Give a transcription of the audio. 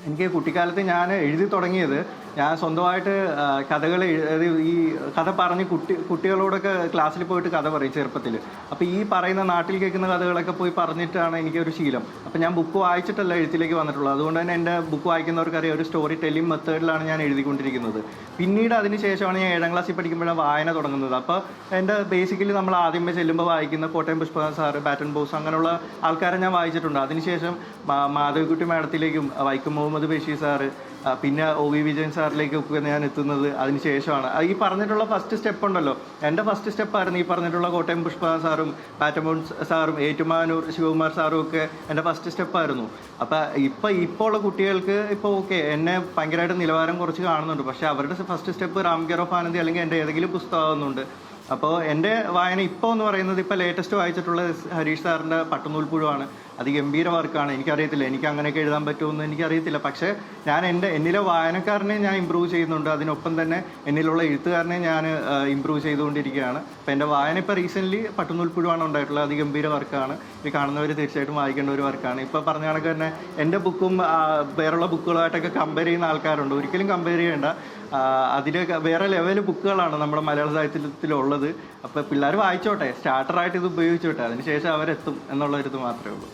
എനിക്ക് കുട്ടിക്കാലത്ത് ഞാൻ എഴുതി തുടങ്ങിയത് ഞാൻ സ്വന്തമായിട്ട് കഥകൾ ഈ കഥ പറഞ്ഞ് കുട്ടികളോടൊക്കെ ക്ലാസ്സിൽ പോയിട്ട് കഥ പറയും ചെറുപ്പത്തിൽ. അപ്പോൾ ഈ പറയുന്ന നാട്ടിൽ കേൾക്കുന്ന കഥകളൊക്കെ പോയി പറഞ്ഞിട്ടാണ് എനിക്കൊരു ശീലം. അപ്പോൾ ഞാൻ ബുക്ക് വായിച്ചിട്ടല്ല എഴുത്തിലേക്ക് വന്നിട്ടുള്ളത്. അതുകൊണ്ട് തന്നെ എൻ്റെ ബുക്ക് വായിക്കുന്നവർക്കറിയാം ഒരു സ്റ്റോറി ടെല്ലിംഗ് മെത്തേഡിലാണ് ഞാൻ എഴുതിക്കൊണ്ടിരിക്കുന്നത്. പിന്നീട് അതിന് ശേഷമാണ് ഞാൻ 7ാം ക്ലാസ്സിൽ പഠിക്കുമ്പോഴാണ് വായന തുടങ്ങുന്നത്. അപ്പോൾ എൻ്റെ ബേസിക്കലി നമ്മൾ ആദ്യമേ ചെല്ലുമ്പോൾ വായിക്കുന്ന കോട്ടയം പുഷ്പ സാറ്, ബാറ്റൺ ബോസ് അങ്ങനെയുള്ള ആൾക്കാരെ ഞാൻ വായിച്ചിട്ടുണ്ട്. അതിനുശേഷം മാധവിക്കുട്ടി മാഡത്തിലേക്കും വൈക്കം മുഹമ്മദ് ബഷീർ സാറ്, പിന്നെ OV വിജയൻ സാറിലേക്കൊക്കെ ഞാൻ എത്തുന്നത് അതിന് ശേഷമാണ്. ഈ പറഞ്ഞിട്ടുള്ള ഫസ്റ്റ് സ്റ്റെപ്പ് ഉണ്ടല്ലോ, എൻ്റെ ഫസ്റ്റ് സ്റ്റെപ്പായിരുന്നു ഈ പറഞ്ഞിട്ടുള്ള കോട്ടയം പുഷ്പ സാറും ബാറ്റമോൺ സാറും ഏറ്റുമാനൂർ ശിവകുമാർ സാറും ഒക്കെ എൻ്റെ ഫസ്റ്റ് സ്റ്റെപ്പായിരുന്നു. അപ്പം ഇപ്പോൾ ഉള്ള കുട്ടികൾക്ക് ഇപ്പോൾ ഓക്കെ എന്നെ ഭയങ്കരമായിട്ട് നിലവാരം കുറച്ച് കാണുന്നുണ്ട്. പക്ഷേ അവരുടെ first step Ram care of Anandi അല്ലെങ്കിൽ എൻ്റെ ഏതെങ്കിലും പുസ്തകമാകുന്നുണ്ട്. അപ്പോൾ എൻ്റെ വായന ഇപ്പോൾ എന്ന് പറയുന്നത് ഇപ്പോൾ ലേറ്റസ്റ്റ് വായിച്ചിട്ടുള്ള ഹരീഷ് സാറിൻ്റെ പട്ടുനൂൽപ്പുഴുവാണ്. അത് ഗംഭീര വർക്കാണ്. എനിക്കറിയത്തില്ല എനിക്ക് അങ്ങനെയൊക്കെ എഴുതാൻ പറ്റുമെന്ന് എനിക്കറിയത്തില്ല. പക്ഷേ ഞാൻ എന്നിലെ വായനക്കാരനെ ഞാൻ ഇമ്പ്രൂവ് ചെയ്യുന്നുണ്ട്. അതിനൊപ്പം തന്നെ എന്നിലുള്ള എഴുത്തുകാരനെ ഞാൻ ഇമ്പ്രൂവ് ചെയ്തുകൊണ്ടിരിക്കുകയാണ്. അപ്പോൾ എൻ്റെ വായന ഇപ്പോൾ റീസെൻ്റ്ലി പട്ടുനൂൽപ്പുഴുവാണ് ഉണ്ടായിട്ടുള്ളത്. അത് ഗംഭീര വർക്കാണ്. ഇത് കാണുന്നവർ തീർച്ചയായിട്ടും വായിക്കേണ്ട ഒരു വർക്കാണ്. ഇപ്പോൾ പറഞ്ഞ കണക്ക് തന്നെ എൻ്റെ ബുക്കും വേറെയുള്ള ബുക്കുകളായിട്ടൊക്കെ കമ്പയർ ചെയ്യുന്ന ആൾക്കാരുണ്ട്. ഒരിക്കലും കമ്പയർ ചെയ്യേണ്ട. അതിൽ വേറെ ലെവൽ ബുക്കുകളാണ് നമ്മുടെ മലയാള സാഹിത്യത്തിലുള്ളത്. അപ്പോൾ പിള്ളേർ വായിച്ചോട്ടെ, സ്റ്റാർട്ടറായിട്ട് ഇത് ഉപയോഗിച്ചോട്ടെ, അതിനുശേഷം അവരെത്തും എന്നുള്ളൊരിത് മാത്രമേ ഉള്ളൂ.